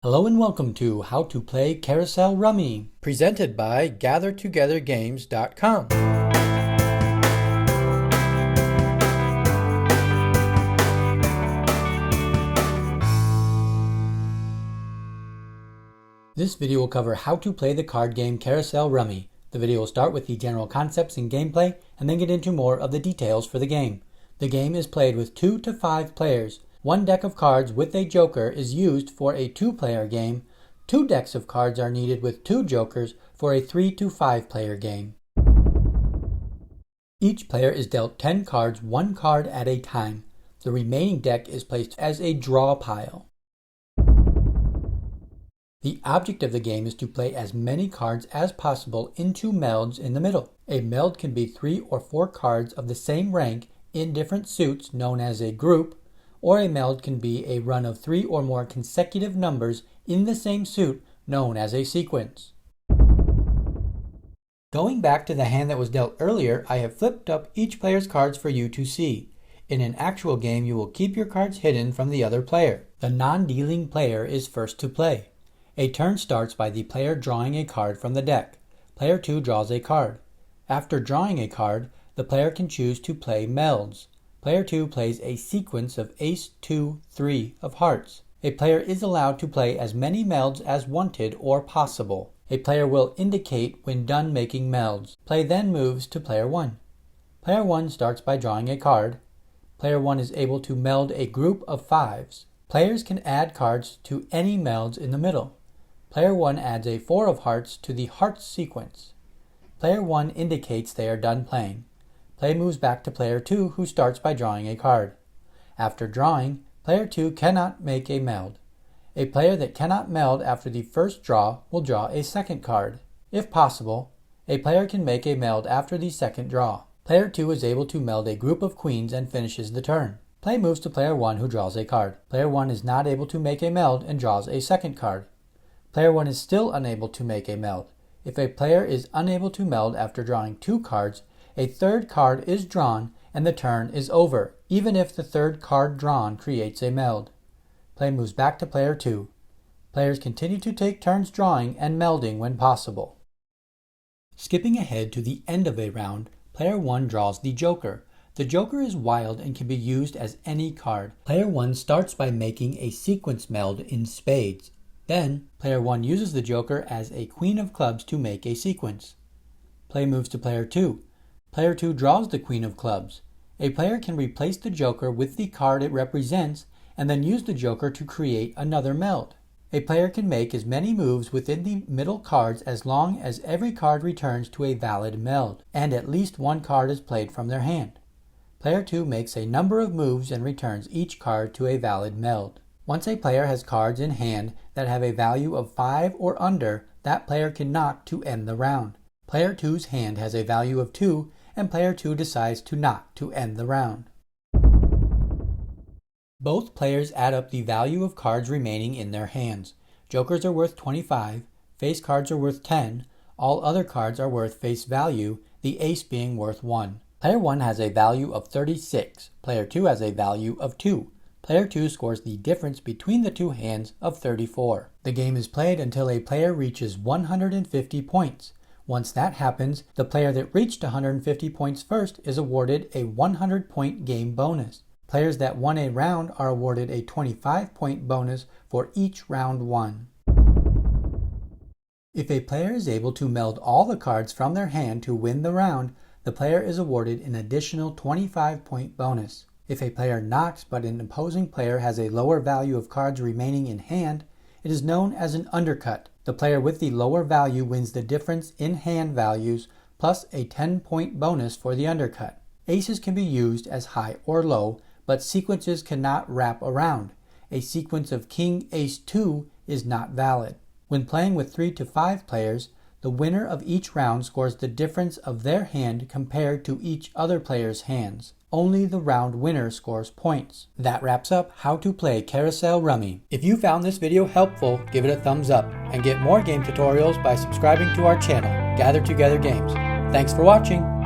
Hello and welcome to How to Play Carousel Rummy, presented by GatherTogetherGames.com. This video will cover how to play the card game Carousel Rummy. The video will start with the general concepts and gameplay, and then get into more of the details for the game. The game is played with 2 to 5 players. One deck of cards with a joker is used for a 2-player game. 2 decks of cards are needed with 2 jokers for a 3 to 5-player game. Each player is dealt 10 cards, 1 card at a time. The remaining deck is placed as a draw pile. The object of the game is to play as many cards as possible into melds in the middle. A meld can be 3 or 4 cards of the same rank in different suits known as a group, or a meld can be a run of 3 or more consecutive numbers in the same suit known as a sequence. Going back to the hand that was dealt earlier, I have flipped up each player's cards for you to see. In an actual game, you will keep your cards hidden from the other player. The non-dealing player is first to play. A turn starts by the player drawing a card from the deck. Player 2 draws a card. After drawing a card, the player can choose to play melds. Player 2 plays a sequence of ace, 2, 3 of hearts. A player is allowed to play as many melds as wanted or possible. A player will indicate when done making melds. Play then moves to player 1. Player 1 starts by drawing a card. Player 1 is able to meld a group of 5s. Players can add cards to any melds in the middle. Player 1 adds a 4 of hearts to the hearts sequence. Player 1 indicates they are done playing. Play moves back to player 2, who starts by drawing a card. After drawing, player 2 cannot make a meld. A player that cannot meld after the first draw will draw a second card. If possible, a player can make a meld after the second draw. Player 2 is able to meld a group of queens and finishes the turn. Play moves to player 1, who draws a card. Player 1 is not able to make a meld and draws a second card. Player 1 is still unable to make a meld. If a player is unable to meld after drawing 2 cards, a third card is drawn and the turn is over, even if the third card drawn creates a meld. Play moves back to player 2. Players continue to take turns drawing and melding when possible. Skipping ahead to the end of a round, player 1 draws the joker. The joker is wild and can be used as any card. Player 1 starts by making a sequence meld in spades. Then, player 1 uses the joker as a queen of clubs to make a sequence. Play moves to player 2. Player 2 draws the queen of clubs. A player can replace the joker with the card it represents and then use the joker to create another meld. A player can make as many moves within the middle cards as long as every card returns to a valid meld, and at least one card is played from their hand. Player 2 makes a number of moves and returns each card to a valid meld. Once a player has cards in hand that have a value of 5 or under, that player can knock to end the round. Player 2's hand has a value of 2, and player 2 decides to knock to end the round. Both players add up the value of cards remaining in their hands. Jokers are worth 25, face cards are worth 10, all other cards are worth face value, the ace being worth 1. Player 1 has a value of 36, player 2 has a value of 2. Player 2 scores the difference between the two hands of 34. The game is played until a player reaches 150 points. Once that happens, the player that reached 150 points first is awarded a 100-point game bonus. Players that won a round are awarded a 25-point bonus for each round won. If a player is able to meld all the cards from their hand to win the round, the player is awarded an additional 25-point bonus. If a player knocks but an opposing player has a lower value of cards remaining in hand, it is known as an undercut. The player with the lower value wins the difference in hand values plus a 10-point bonus for the undercut. Aces can be used as high or low, but sequences cannot wrap around. A sequence of king, ace, 2 is not valid. When playing with 3 to 5 players, the winner of each round scores the difference of their hand compared to each other player's hands. Only the round winner scores points. That wraps up how to play Carousel Rummy. If you found this video helpful, give it a thumbs up and get more game tutorials by subscribing to our channel, Gather Together Games. Thanks for watching.